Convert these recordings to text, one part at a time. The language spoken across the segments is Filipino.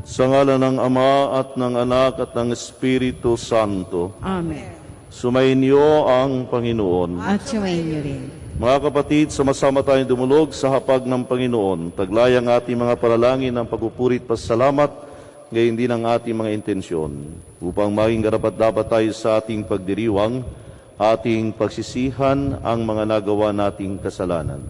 Sa ngalan ng Ama at ng Anak at ng Espiritu Santo. Amen. Sumainyo ang Panginoon. At sumayin niyo rin. Mga kapatid, sama-sama tayong dumulog sa hapag ng Panginoon. Taglay ang ating mga panalangin ng pagpupuri at pasasalamat, gayon din ang ating mga intensyon, upang maging karapat-dapat tayo sa ating pagdiriwang, ating pagsisihan ang mga nagawa nating kasalanan.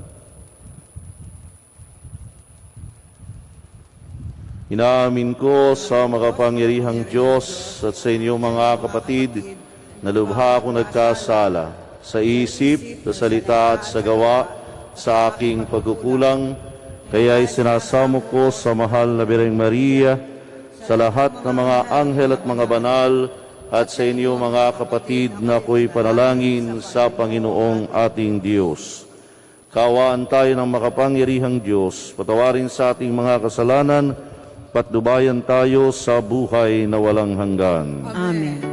Inaamin ko sa makapangyarihang Diyos at sa inyo mga kapatid na lubha akong nagkasala sa isip, sa salita at sa gawa, sa aking pagkukulang, kaya isinasamo ko sa mahal na Birheng Maria, sa lahat ng mga anghel at mga banal, at sa inyo mga kapatid na ako'y panalangin sa Panginoong ating Diyos. Kaawaan tayo ng makapangyarihang Diyos, patawarin sa ating mga kasalanan, patnubayan tayo sa buhay na walang hanggan. Amen.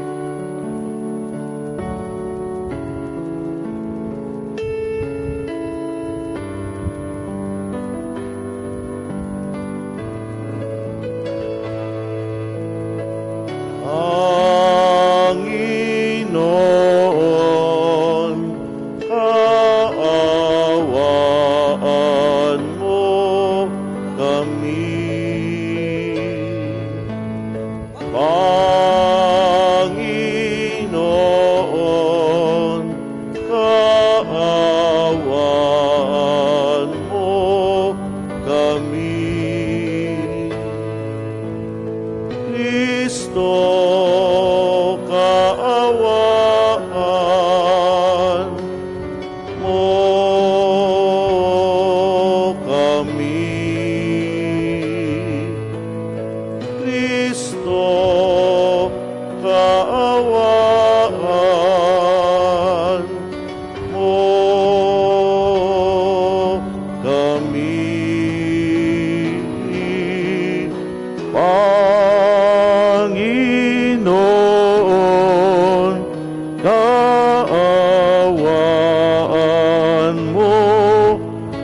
Panginoon, kaawaan mo kami. Panginoon, kaawaan mo kami. Kristo, kaawaan mo kami. Kristo, kaawaan mo kami. Panginoon, kaawaan mo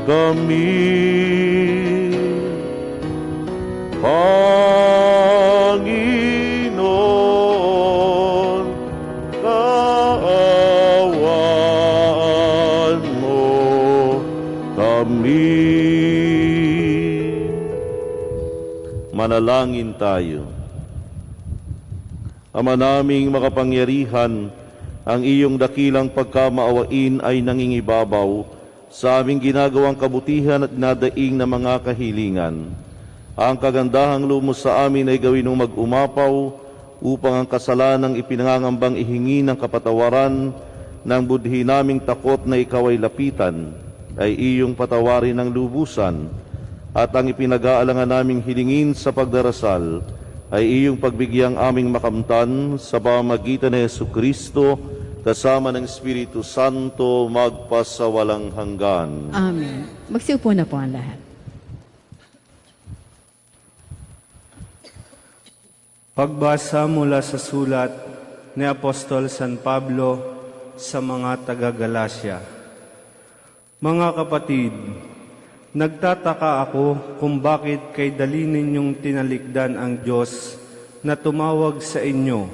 kami. Panginoon, kaawaan mo kami. Manalangin tayo. Ama naming makapangyarihan, ang iyong dakilang pagkamaawain ay nangingibabaw sa aming ginagawang kabutihan at nadaing na mga kahilingan. Ang kagandahang lumos sa amin ay gawin mong mag-umapaw upang ang kasalanang ipinangangambang ihingi ng kapatawaran ng budhi naming takot na ikaw ay lapitan, ay iyong patawarin ng lubusan, at ang ipinag-aalangan naming hilingin sa pagdarasal ay iyong pagbigyang aming makamtan sa pamamagitan ni Jesucristo kasama ng Espiritu Santo magpasawalang hanggan. Amen. Magsiupo na po ang lahat. Pagbasa mula sa sulat ni Apostol San Pablo sa mga taga-Galasya. Mga kapatid, nagtataka ako kung bakit kay dali ninyong tinalikdan ang Diyos na tumawag sa inyo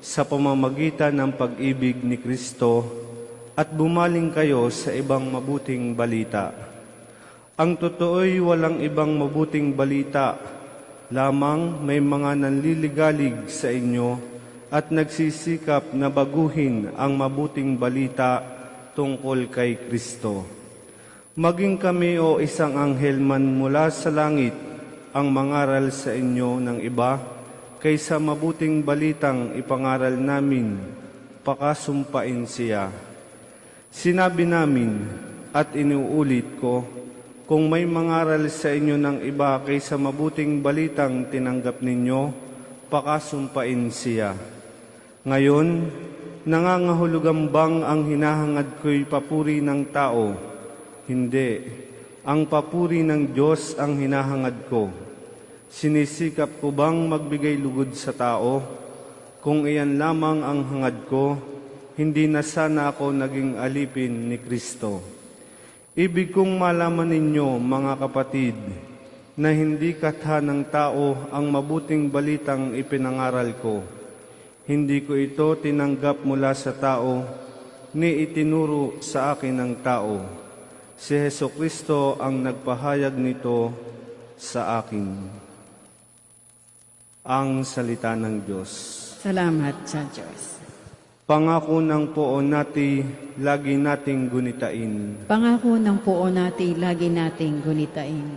sa pamamagitan ng pag-ibig ni Kristo at bumaling kayo sa ibang mabuting balita. Ang totoo'y walang ibang mabuting balita, lamang may mga nanliligalig sa inyo at nagsisikap na baguhin ang mabuting balita tungkol kay Kristo. Maging kami o isang anghel man mula sa langit ang mangaral sa inyo ng iba, kaysa mabuting balitang ipangaral namin, pakasumpain siya. Sinabi namin at inuulit ko, kung may mangaral sa inyo ng iba kaysa mabuting balitang tinanggap ninyo, pakasumpain siya. Ngayon, nangangahulugan bang ang hinahangad ko'y papuri ng tao? Hindi. Ang papuri ng Diyos ang hinahangad ko. Sinisikap ko bang magbigay lugod sa tao? Kung iyan lamang ang hangad ko, hindi na sana ako naging alipin ni Kristo. Ibig kong malaman ninyo, mga kapatid, na hindi katha ng tao ang mabuting balitang ipinangaral ko. Hindi ko ito tinanggap mula sa tao, ni itinuro sa akin ng tao. Si Hesukristo ang nagpahayag nito sa akin. Ang salita ng Diyos. Salamat sa Diyos. Pangako ng poon nati, lagi nating gunitain. Pangako ng poon natin, lagi nating gunitain.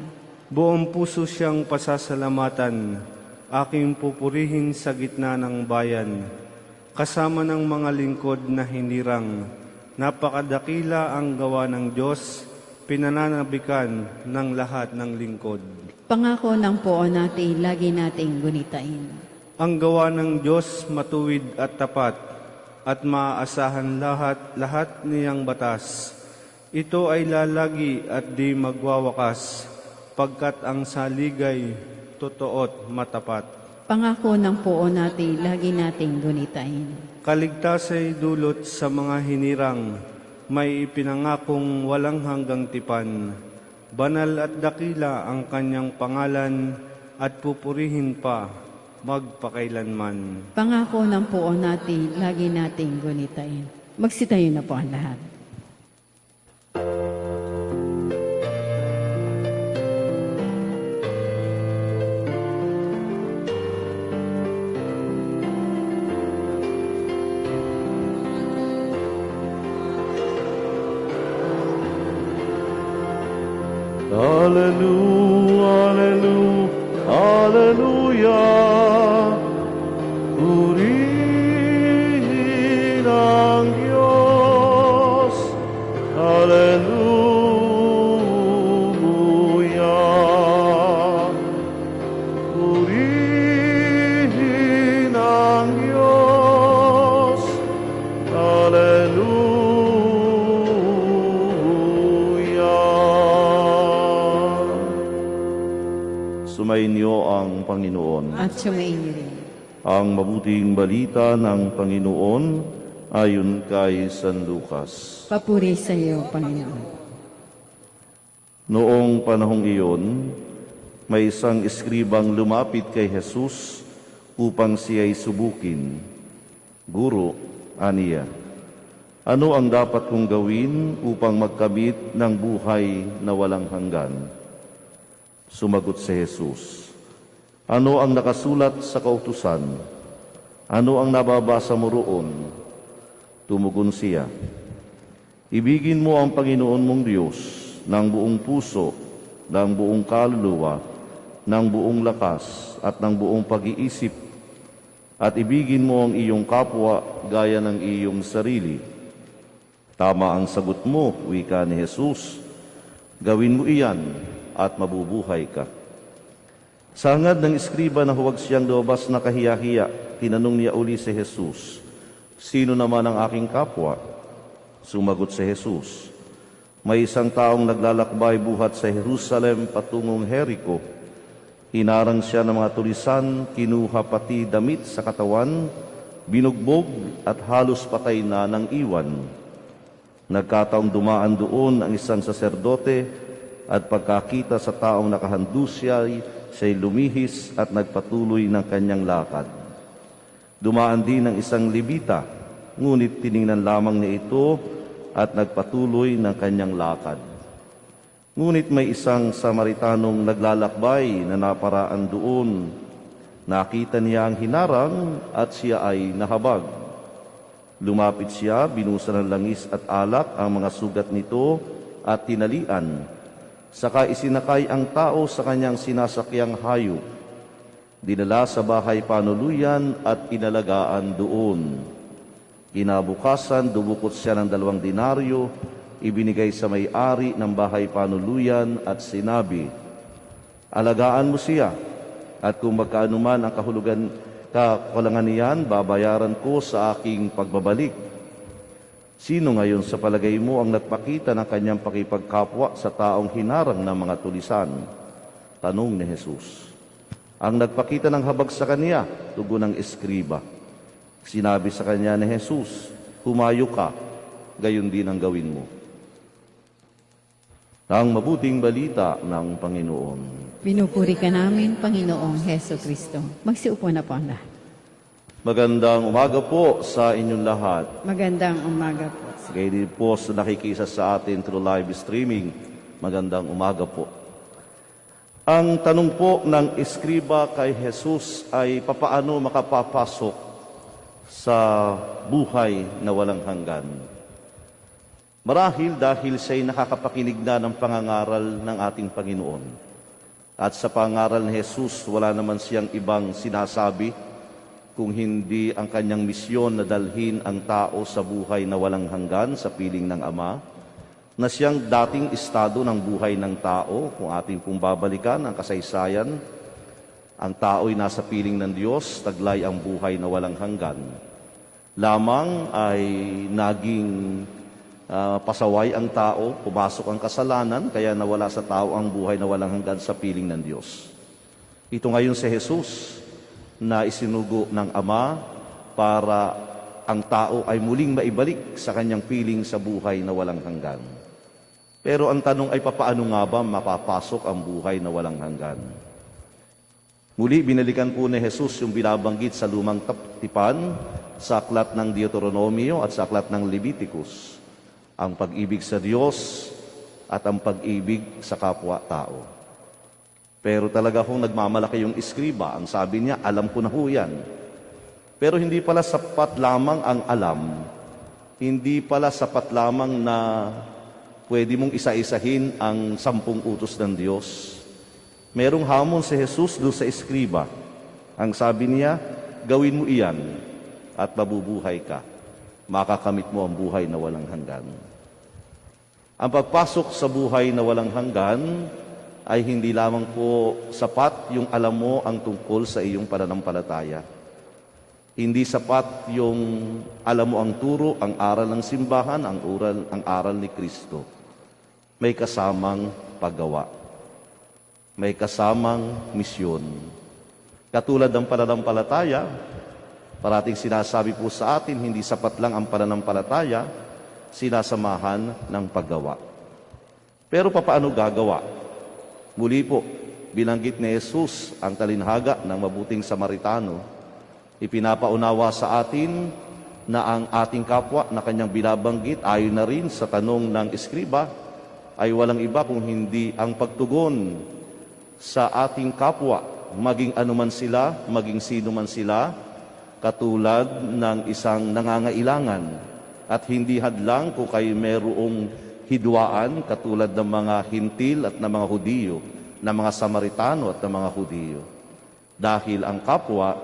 Buong puso siyang pasasalamatan, aking pupurihin sa gitna ng bayan. Kasama ng mga lingkod na hinirang, napakadakila ang gawa ng Diyos, pinananabikan ng lahat ng lingkod. Pangako ng poon natin, lagi nating gunitain. Ang gawa ng Diyos matuwid at tapat, at maaasahan lahat niyang batas. Ito ay lalagi at di magwawakas, pagkat ang saligay totoo't matapat. Pangako ng poon natin, lagi nating gunitain. Kaligtasay dulot sa mga hinirang, may ipinangakong walang hanggang tipan. Banal at dakila ang kanyang pangalan, at pupurihin pa magpakailanman. Pangako ng poon natin, lagi nating gunitain. Magsitayo na po ang lahat. Hallelujah, hallelujah, hallelujah. Purihin ang Diyos. Hallelujah. Purihin ang Diyos. Hallelujah. Sumainyo ang Panginoon. At sumayin niyo rin. Ang mabuting balita ng Panginoon ayon kay San Lucas. Papuri sa iyo, Panginoon. Noong panahong iyon, may isang eskribang lumapit kay Jesus upang siya'y subukin. Guro, aniya, ano ang dapat kong gawin upang magkamit ng buhay na walang hanggan? Sumagot si Jesus, ano ang nakasulat sa kautusan? Ano ang nababasa mo roon? Tumugon siya, ibigin mo ang Panginoon mong Diyos ng buong puso, ng buong kaluluwa, ng buong lakas, at ng buong pag-iisip, at ibigin mo ang iyong kapwa gaya ng iyong sarili. Tama ang sagot mo, wika ni Jesus. Gawin mo iyan at mabubuhay ka. Sa hangad ng eskriba na huwag siyang lumabas na kahiya-hiya, tinanong niya uli si Jesus, sino naman ang aking kapwa? Sumagot si Jesus, may isang taong naglalakbay buhat sa Jerusalem patungong Jericho. Hinarang siya ng mga tulisan, kinuha pati damit sa katawan, binugbog at halos patay na ng iwan. Nagkataong dumaan doon ang isang saserdote at pagkakita sa taong nakahandus siya'y lumihis at nagpatuloy ng kanyang lakad. Dumaan din ang isang Levita, ngunit tiningnan lamang niya ito at nagpatuloy ng kanyang lakad. Ngunit may isang Samaritanong naglalakbay na naparaan doon. Nakita niya ang hinarang at siya ay nahabag. Lumapit siya, binusan ng langis at alak ang mga sugat nito at tinalian. Saka isinakay ang tao sa kanyang sinasakyang hayop. Dinala sa bahay panuluyan at inalagaan doon. Kinabukasan, dumukot siya ng 2 denaryo, ibinigay sa may-ari ng bahay panuluyan at sinabi, alagaan mo siya, at kung magkaano man ang kakulangan niyan, babayaran ko sa aking pagbabalik. Sino ngayon sa palagay mo ang nagpakita ng kanyang pakipagkapwa sa taong hinarang ng mga tulisan? Tanong ni Jesus. Ang nagpakita ng habag sa kanya, tugon ng eskriba. Sinabi sa kanya ni Jesus, humayo ka, gayon din ang gawin mo. Ang mabuting balita ng Panginoon. Pinupuri ka namin, Panginoong Heso Kristo. Magsiupo na po ang lahat. Magandang umaga po sa inyong lahat. Magandang umaga po. Kayo din po sa nakikisa sa atin through live streaming. Magandang umaga po. Ang tanong po ng eskriba kay Jesus ay papaano makapapasok sa buhay na walang hanggan. Marahil dahil siya'y nakakapakinig na ng pangangaral ng ating Panginoon. At sa pangaral ni Jesus, wala naman siyang ibang sinasabi kung hindi ang kanyang misyon na dalhin ang tao sa buhay na walang hanggan sa piling ng Ama, na siyang dating estado ng buhay ng tao. Kung ating pong babalikan ang kasaysayan, ang tao'y nasa piling ng Diyos, taglay ang buhay na walang hanggan. Lamang ay naging pasaway ang tao, pumasok ang kasalanan, kaya nawala sa tao ang buhay na walang hanggan sa piling ng Diyos. Ito ngayon si Jesus na isinugo ng Ama para ang tao ay muling maibalik sa kanyang piling sa buhay na walang hanggan. Pero ang tanong ay papaano nga ba mapapasok ang buhay na walang hanggan? Muli binalikan po ni Jesus yung binabanggit sa lumang tipan, sa aklat ng Deuteronomio at sa aklat ng Leviticus. Ang pag-ibig sa Diyos at ang pag-ibig sa kapwa-tao. Pero talaga hong nagmamalaki yung eskriba. Ang sabi niya, alam ko na ho yan. Pero hindi pala sapat lamang ang alam. Hindi pala sapat lamang na pwede mong isa-isahin ang 10 utos ng Diyos. Merong hamon si Jesus doon sa eskriba. Ang sabi niya, gawin mo iyan at mabubuhay ka. Makakamit mo ang buhay na walang hanggan. Ang pagpasok sa buhay na walang hanggan ay hindi lamang po sapat yung alam mo ang tungkol sa iyong pananampalataya. Hindi sapat yung alam mo ang turo, ang aral ng simbahan, ang aral ni Kristo. May kasamang paggawa. May kasamang misyon. Katulad ng pananampalataya, parating sinasabi po sa atin, hindi sapat lang ang pananampalataya, sinasamahan ng paggawa. Pero papaano gagawa? Muli po, binanggit ni Jesus ang talinhaga ng mabuting Samaritano. Ipinapaunawa sa atin na ang ating kapwa na kanyang binabanggit ayon na rin sa tanong ng eskriba ay walang iba kung hindi ang pagtugon sa ating kapwa, maging anuman sila, maging sino man sila, katulad ng isang nangangailangan at hindi hadlang kung kayo merong hidwaan katulad ng mga Hintil at ng mga Hudiyo, ng mga Samaritano at ng mga Hudiyo. Dahil ang kapwa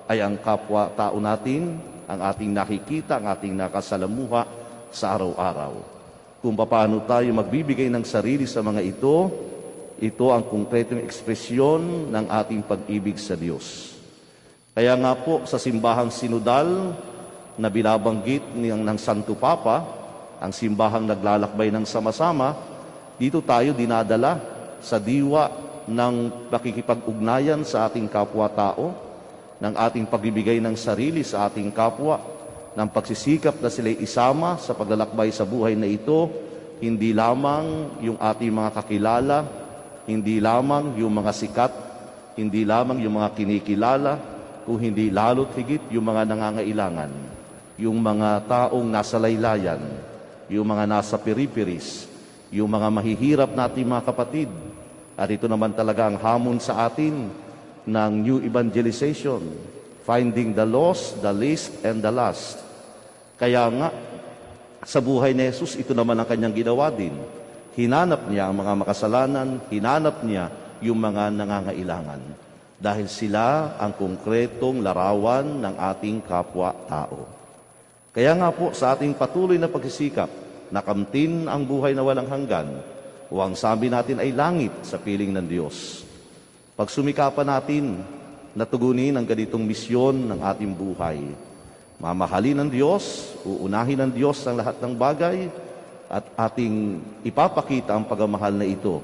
ay ang kapwa-tao natin, ang ating nakikita, ang ating nakasalamuha sa araw-araw. Kung paano tayo magbibigay ng sarili sa mga ito ang konkretong ekspresyon ng ating pag-ibig sa Diyos. Kaya nga po sa simbahang sinodal na binabanggit ng Santo Papa, ang simbahang naglalakbay ng sama-sama, dito tayo dinadala sa diwa ng pakikipag-ugnayan sa ating kapwa-tao, ng ating pagbibigay ng sarili sa ating kapwa, ng pagsisikap na sila'y isama sa paglalakbay sa buhay na ito, hindi lamang yung ating mga kakilala, hindi lamang yung mga sikat, hindi lamang yung mga kinikilala, kung hindi lalo't higit yung mga nangangailangan, yung mga taong nasa laylayan, yung mga nasa periferis, yung mga mahihirap nating mga kapatid. At ito naman talaga ang hamon sa atin ng New Evangelization, finding the lost, the least, and the last. Kaya nga, sa buhay ni Jesus, ito naman ang kanyang ginawa din. Hinanap niya ang mga makasalanan, hinanap niya yung mga nangangailangan. Dahil sila ang konkretong larawan ng ating kapwa-tao. Kaya nga po sa ating patuloy na pagsisikap, nakamtin ang buhay na walang hanggan, o ang sabi natin ay langit sa piling ng Diyos. Pagsumikapan natin, natugunin ang ganitong misyon ng ating buhay. Mamahalin ng Diyos, uunahin ng Diyos ang lahat ng bagay, at ating ipapakita ang pagmamahal na ito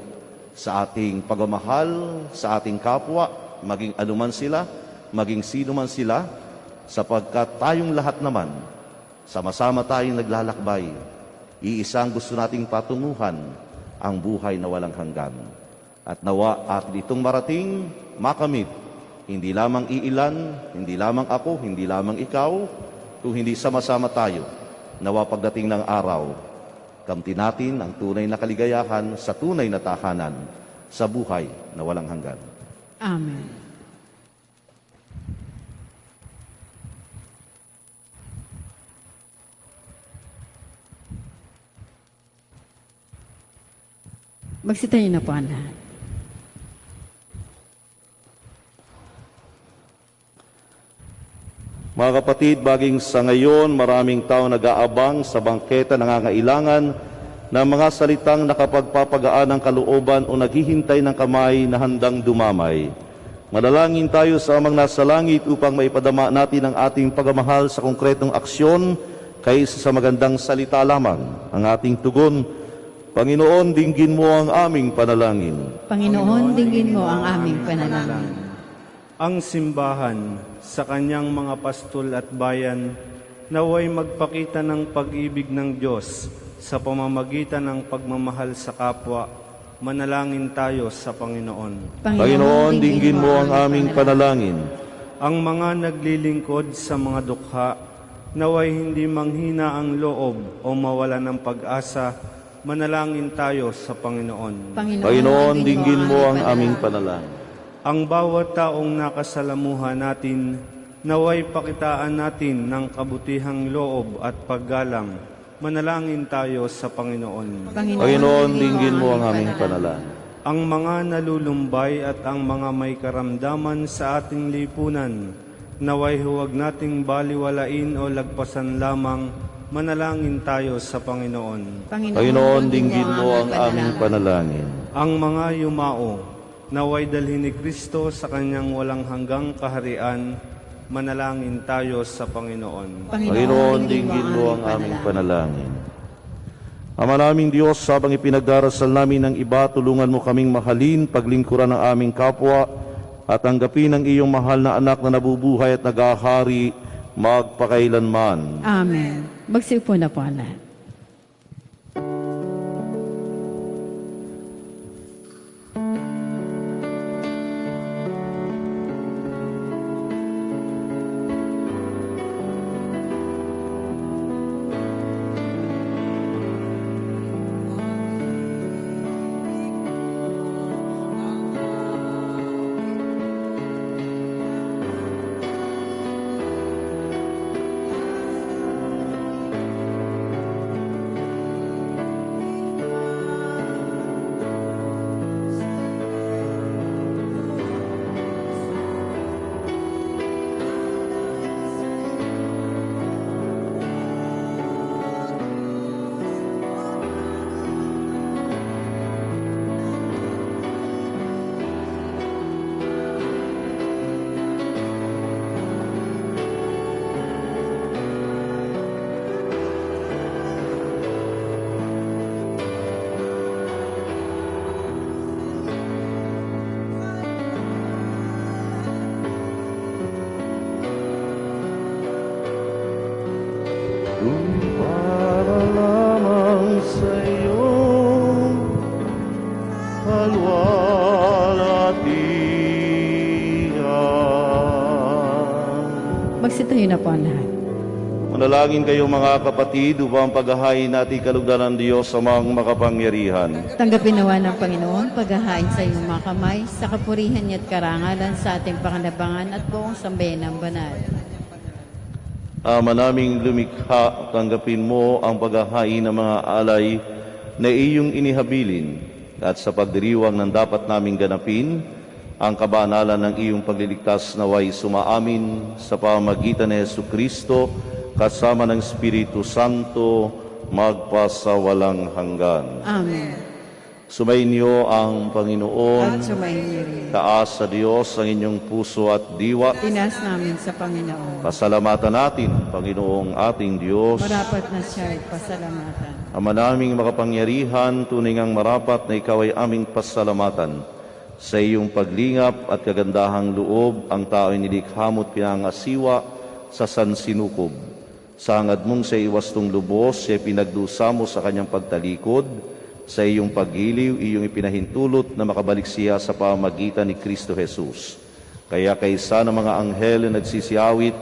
sa ating pagmamahal sa ating kapwa, maging anuman sila, maging sino man sila, sapagkat tayong lahat naman, sama-sama tayong naglalakbay. Iisang gusto nating patunguhan, ang buhay na walang hanggan. At nawa atin itong marating, makamit, hindi lamang iilan, hindi lamang ako, hindi lamang ikaw, kung hindi sama-sama tayo. Nawa pagdating ng araw, kamtin natin ang tunay na kaligayahan sa tunay na tahanan sa buhay na walang hanggan. Amen. Magsitayo na po ang lahat. Mga kapatid, baging sa ngayon, maraming tao nag-aabang sa bangketa nangangailangan ng mga salitang nakapagpapagaan ng kalooban o naghihintay ng kamay na handang dumamay. Manalangin tayo sa Amang nasa langit upang maipadama natin ang ating pagmamahal sa konkretong aksyon kaysa sa magandang salita lamang. Ang ating tugon, Panginoon, dinggin mo ang aming panalangin. Panginoon, dinggin mo ang aming panalangin. Ang simbahan sa kanyang mga pastol at bayan naway magpakita ng pag-ibig ng Diyos sa pamamagitan ng pagmamahal sa kapwa. Manalangin tayo sa Panginoon. Panginoon, dinggin mo ang aming panalangin. Ang mga naglilingkod sa mga dukha naway hindi manghina ang loob o mawala ng pag-asa. Manalangin tayo sa Panginoon. Panginoon, dinggin mo ang aming panalangin. Ang bawat taong nakasalamuha natin, naway pakitaan natin ng kabutihang loob at paggalang. Manalangin tayo sa Panginoon. Panginoon, dinggin mo ang aming panalangin. Ang mga nalulumbay at ang mga may karamdaman sa ating lipunan, naway huwag nating baliwalain o lagpasan lamang. Manalangin tayo sa Panginoon. Panginoon, dinggin mo ang aming panalangin. Ang mga yumao, naway dalhin ni Kristo sa kanyang walang hanggang kaharian. Manalangin tayo sa Panginoon. Panginoon, dinggin mo ang aming panalangin. Ama naming Diyos, habang ipinagdarasal namin ng iba, tulungan mo kaming mahalin, paglingkuran ng aming kapwa, at tanggapin ang iyong mahal na anak na nabubuhay at nagahari magpakailanman. Amen. Magsiupo na po ang lahat. Para lamang sa iyong kalwalhatian. Magsitayo na po ang lahat. Manalangin kayo mga kapatid upang paghahain natin kalugdan ng Diyos sa mga makapangyarihan. Tanggapin nawa ng Panginoon paghahain sa iyong mga kamay sa kapurihan niya at karangalan sa ating pakanabangan at buong sambayan ng banal. Ama naming lumikha, tanggapin mo ang paghahain ng mga alay na iyong inihabilin at sa pagdiriwang ng dapat naming ganapin, ang kabanalan ng iyong pagliligtas naway sumaamin sa pamamagitan ni Jesucristo kasama ng Espiritu Santo magpasawalang hanggan. Amen. Sumainyo ang Panginoon. At sumayin niyo rin. Taas sa Diyos ang inyong puso at diwa. Tinas namin sa Panginoon. Pasalamatan natin, Panginoong ating Diyos. Marapat na siya ay pasalamatan. Ama naming makapangyarihan, tunay ngang marapat na ikaw ay aming pasalamatan. Sa iyong paglingap at kagandahang loob, ang tao ay nilikha mo't pinangasiwa sa sansinukob. Sa hangad mong sa iwastong lubos, siya pinagdusa mo sa kanyang pagtalikod, Sa iyong paggiliw, iyong ipinahintulot na makabalik siya sa pamagitan ni Kristo Jesus. Kaya kaysa ng mga anghel na nagsisiawit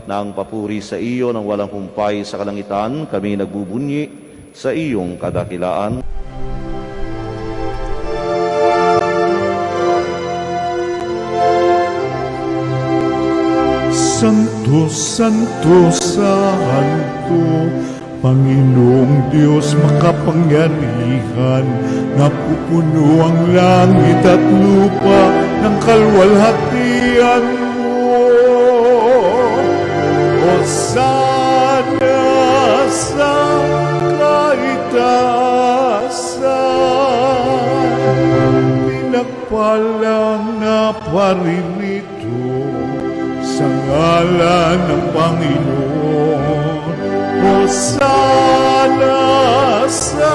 ng papuri sa iyo ng walang humpay sa kalangitan, kami nagbubunyi sa iyong kadakilaan. Santo, Santo, Santo, Panginoong Diyos makapangyarihan, napupuno ang langit at lupa ng kalwalhatian mo. Hosana sa kaitaasan, pinagpalang na paririto sa ngalan ng Panginoon. Hosana sa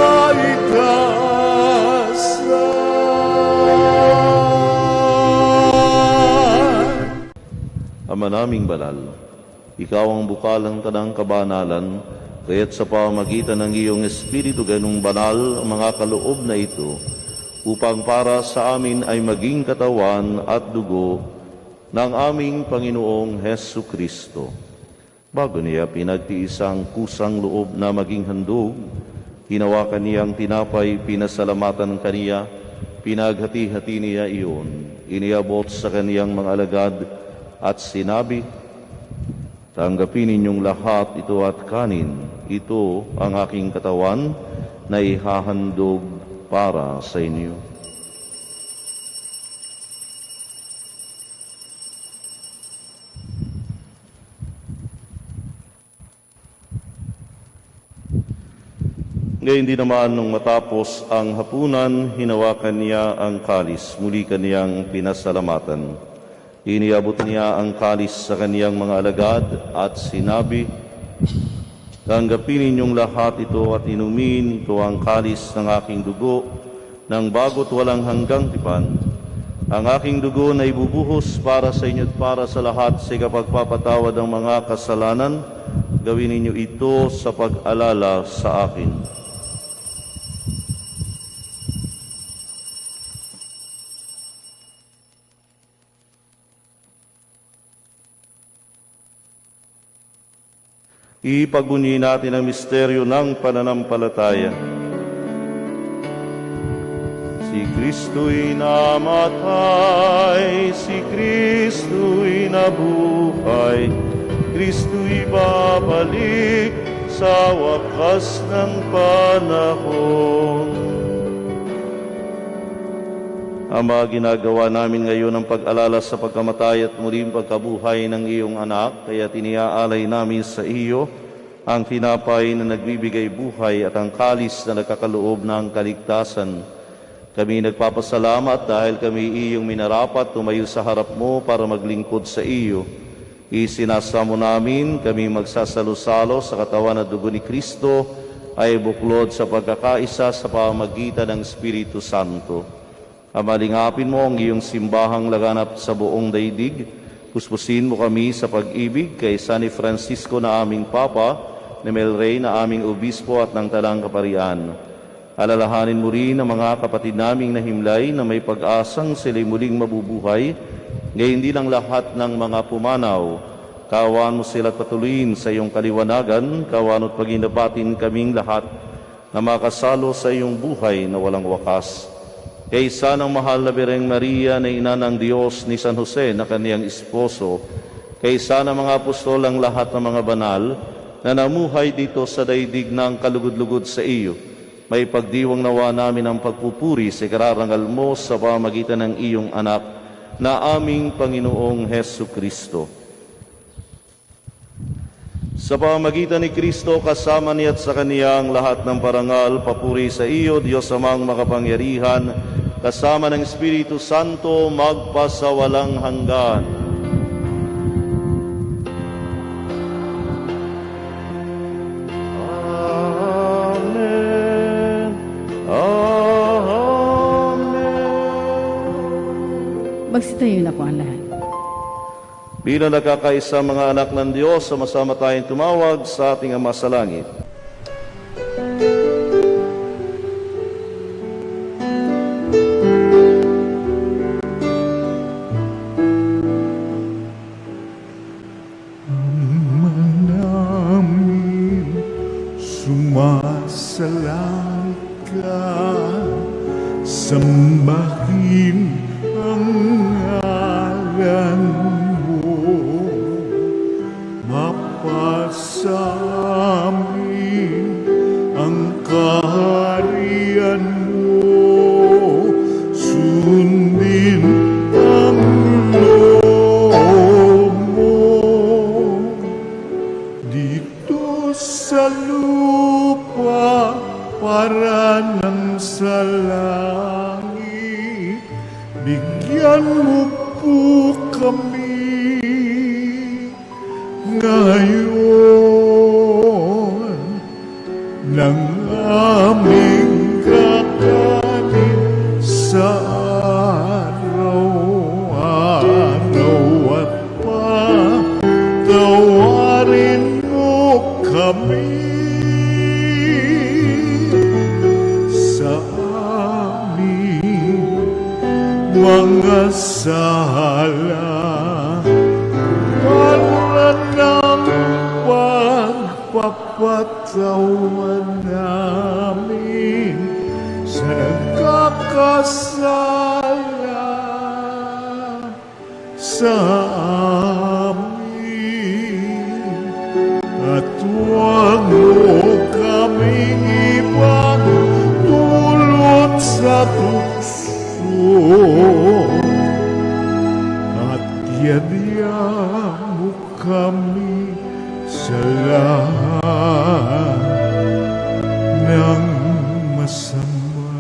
kaitaasan. Ama naming banal, ikaw ang bukalang tanang kabanalan, kaya't sa pamagitan ng iyong Espiritu ganung banal ang mga kaloob na ito, upang para sa amin ay maging katawan at dugo ng aming Panginoong Hesu Kristo. Bago niya pinagtiis ang kusang loob na maging handog, hinawakan niyang tinapay, pinasalamatan kaniya, pinaghati-hati niya iyon, iniabot sa kaniyang mga alagad at sinabi, "Tanggapin ninyong lahat ito at kanin, ito ang aking katawan na ihahandog para sa inyo." Ngayon din naman nung matapos ang hapunan, hinawakan niya ang kalis, muli kaniyang pinasalamatan. Iniabot niya ang kalis sa kaniyang mga alagad at sinabi, "Tanggapin ninyong lahat ito at inumin, ito ang kalis ng aking dugo, ng bago't walang hanggang tipan. Ang aking dugo na ibubuhos para sa inyo at para sa lahat sa ikapagpapatawad ng mga kasalanan. Gawin ninyo ito sa pag-alala sa akin." Ipagbunyi natin ang misteryo ng pananampalataya. Si Kristo'y namatay, si Kristo'y nabuhay, Kristo'y babalik sa wakas ng panahon. Ama, ginagawa namin ngayon ang pag-alala sa pagkamatay at muling pagkabuhay ng iyong anak, kaya tiniaalay namin sa iyo ang tinapay na nagbibigay buhay at ang kalis na nagkakaloob ng kaligtasan. Kami nagpapasalamat dahil kami iyong minarapat tumayo sa harap mo para maglingkod sa iyo. Isinasamo namin kami magsasalo-salo sa katawan at dugo ni Kristo ay buklod sa pagkakaisa sa pamamagitan ng Espiritu Santo. Amalingapin mo ang iyong simbahang laganap sa buong daigdig. Puspusin mo kami sa pag-ibig kay San Francisco na aming Papa, ni Mel Rey na aming Obispo at ng Talang Kaparian. Alalahanin mo rin ang mga kapatid naming nahimlay na may pag-asang sila'y muling mabubuhay, ngayon din ang lahat ng mga pumanaw. Kaawaan mo sila at patuloyin sa iyong kaliwanagan, kaawaan at paginabatin kaming lahat na makasalo sa iyong buhay na walang wakas. Kaysa ng mahal na Birheng Maria na ina ng Diyos ni San Jose na kaniyang esposo, kaysa ng mga apostol ang lahat ng mga banal na namuhay dito sa daigdig ng kalugod-lugod sa iyo, may pagdiwang nawa namin ang pagpupuri sa ikararangal mo sa pamagitan ng iyong anak na aming Panginoong Hesu Kristo. Sa pamagitan ni Kristo, kasama niya at sa kaniyang lahat ng parangal, papuri sa iyo, Diyos amang makapangyarihan, kasama ng Espiritu Santo, magpasawalang hanggan. Amen. Amen. Magsitayo na po ang lahat. Bilang nakakaisa mga anak ng Diyos, sama-sama tayong tumawag sa ating Ama sa Langit. sambahin ang ngalan mo, mapasamin ang kaharian mo, sundin ang loob mo dito sa lupa para nang sa langit. Bigyan mo po kami ngayon ng aming kakanin sa araw-araw at patawarin mo kami sa aming mga sala para ng pagpapatawan namin sa nagkakasala sa amin. At huwag mo kaming ipagdulot sa tukso, at yadya mo kami sa lahat ng masama.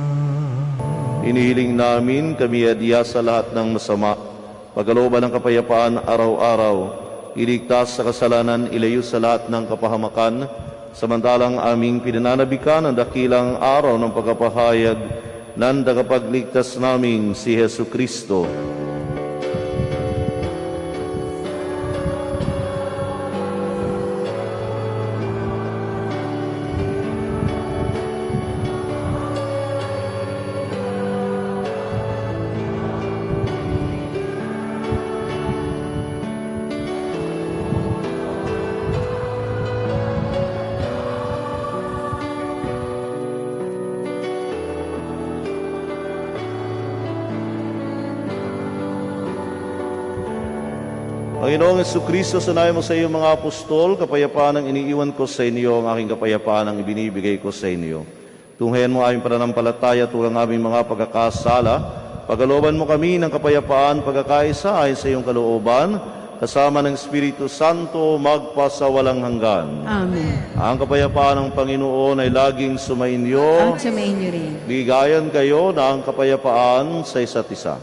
Inihiling namin kami adya sa lahat ng masama, pagkalooban ng kapayapaan araw-araw, iligtas sa kasalanan, ilayo sa lahat ng kapahamakan, samantalang aming pinananabikan ang dakilang araw ng pagkapahayag ng tagapagligtas naming si Hesu Kristo. Panginoong Jesucristo, sanayan mo sa iyo mga apostol, kapayapaan ang iniiwan ko sa inyo, ang aking kapayapaan ang ibinibigay ko sa inyo. Tunghayan mo aming pananampalataya tulang aming mga pagkakasala, pagkalooban mo kami ng kapayapaan, pagkakaisa ayon sa iyong kalooban, kasama ng Espiritu Santo, magpasawalang hanggan. Amen. Ang kapayapaan ng Panginoon ay laging sumainyo, Ang sumayin niyo rin. bigayan kayo ng kapayapaan sa isa't isa.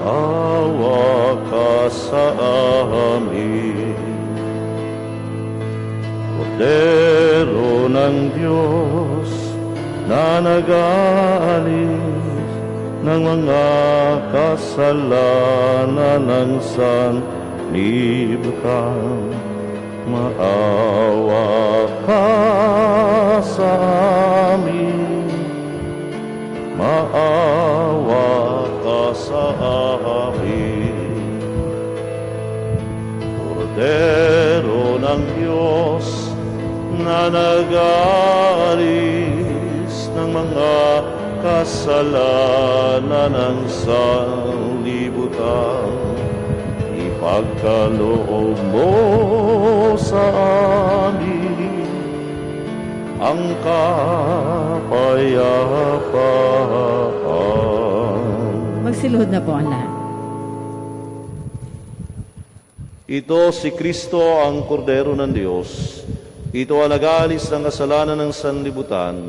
Awa ka sa amin, Kordero ng Diyos na nag-aalis ng mga kasalanan ng sanlibutan. Maawa ka sa amin, maawa ka sa amin. Kordero ng Diyos na nag-aalis ng mga kasalanan ng sanlibutan, ipagkaloob mo sa amin ang kapayapaan. Magsiluhod na po ang lahat. Ito si Kristo ang Kordero ng Diyos. Ito ang nag-aalis ng kasalanan ng sanlibutan.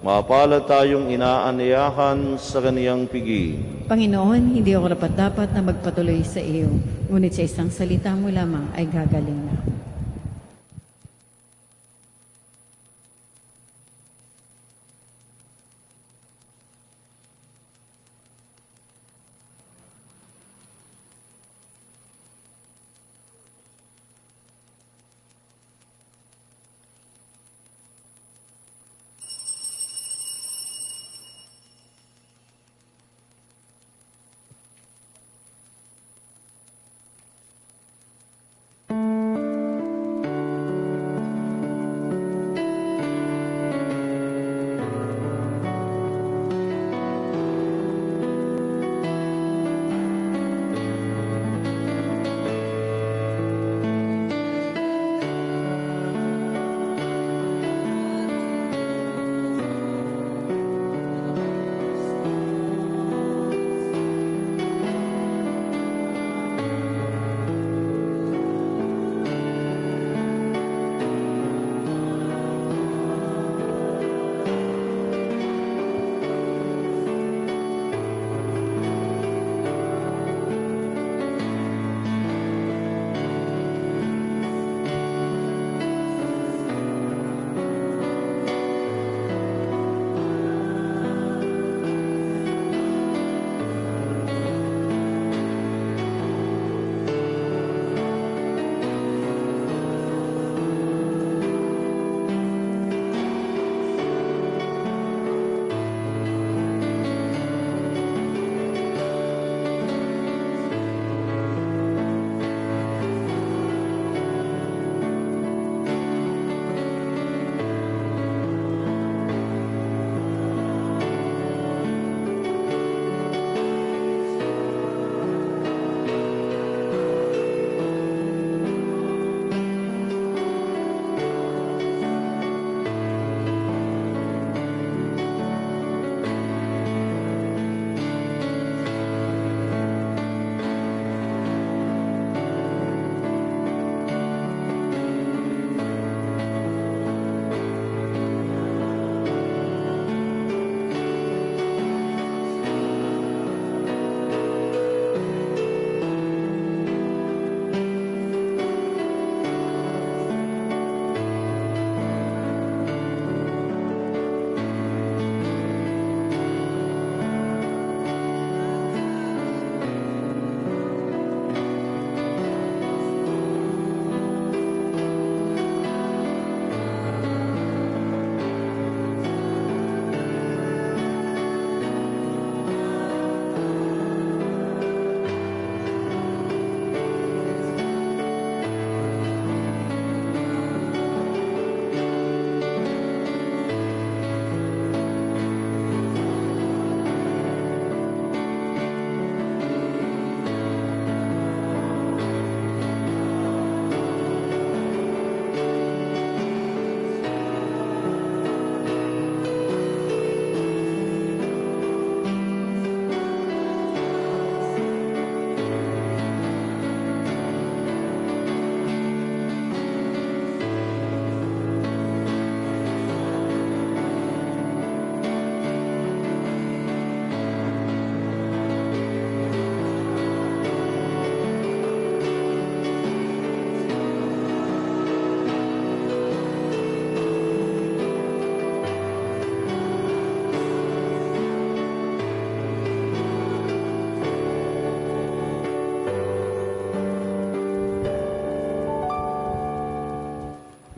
Mapalad tayong inaanyayahan sa kaniyang piging. Panginoon, hindi ako dapat na magpatuloy sa iyo, ngunit sa isang salita mo lamang ay gagaling na ako.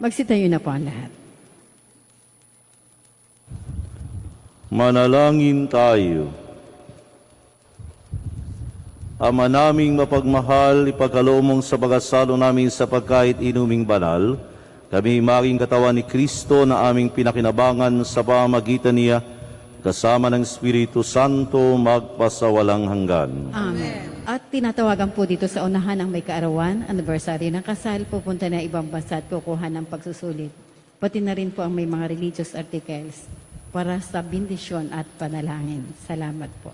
Magsitayo na po ang lahat. Manalangin tayo. Ama naming mapagmahal, ipagkaloob mong sa pagkasalo namin sa pagkait inuming banal, kami maging katawan ni Kristo na aming pinakinabangan sa pamagitan niya, kasama ng Espiritu Santo magpasawalang hanggan. Amen. At tinatawagan po dito sa unahan ng may kaarawan, anniversary ng kasal, pupunta na ibang bansa at kukuha ng pagsusulit. Pati na rin po ang may mga religious articles para sa bendisyon at panalangin. Salamat po.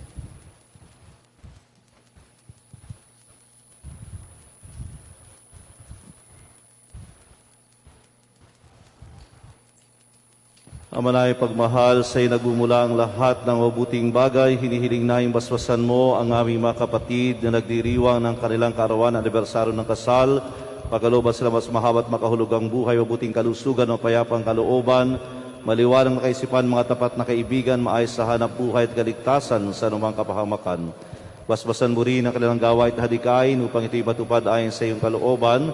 Ama na pagmahal, sa'yo nagbumula ang lahat ng mabuting bagay. Hinihiling na basbasan mo ang aming mga kapatid na nagdiriwang ng kanilang kaarawan, anibersaryo ng kasal. Pagkalooban sila mas mahaba at makahulugang buhay, mabuting kalusugan, mapayapang kalooban, maliwanag na kaisipan, mga tapat na kaibigan, maayos sa hanap buhay at kaligtasan sa anumang kapahamakan. Basbasan mo rin ang kanilang gawain at hadikain upang ito'y matupad ayon sa iyong kalooban.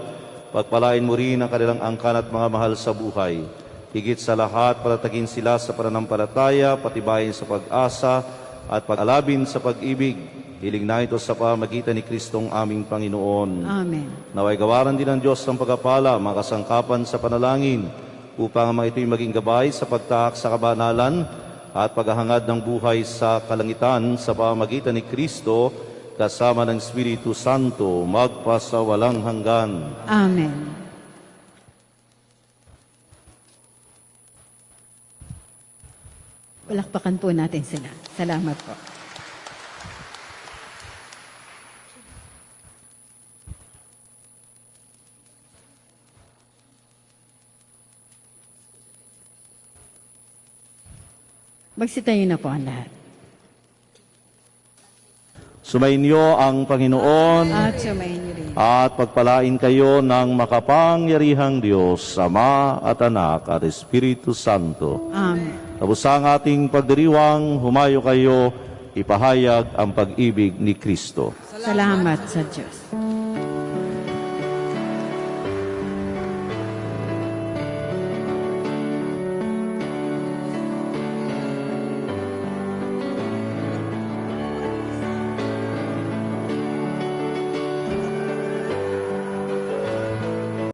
Pagpalain mo rin ang kanilang angkan at mga mahal sa buhay. Higit sa lahat, patatagin sila sa pananampalataya, patibayin sa pag-asa, at pag-alabin sa pag-ibig. Hiling na ito sa pamagitan ni Kristong aming Panginoon. Amen. Naway gawaran din ng Diyos ng pagpapala, mga kasangkapan sa panalangin, upang ang mga ito'y maging gabay sa pagtaak sa kabanalan at paghahangad ng buhay sa kalangitan sa pamagitan ni Kristo, kasama ng Espiritu Santo, magpasawalang hanggan. Amen. Palakpakan po natin sila. Salamat po. Magsitayo na po ang lahat. Sumainyo ang Panginoon At sumayin niyo rin. at pagpalain kayo ng makapangyarihang Diyos, Ama at Anak at Espiritu Santo. Amen. Tapos ang ating pagdiriwang, humayo kayo, ipahayag ang pag-ibig ni Kristo. Salamat sa Diyos.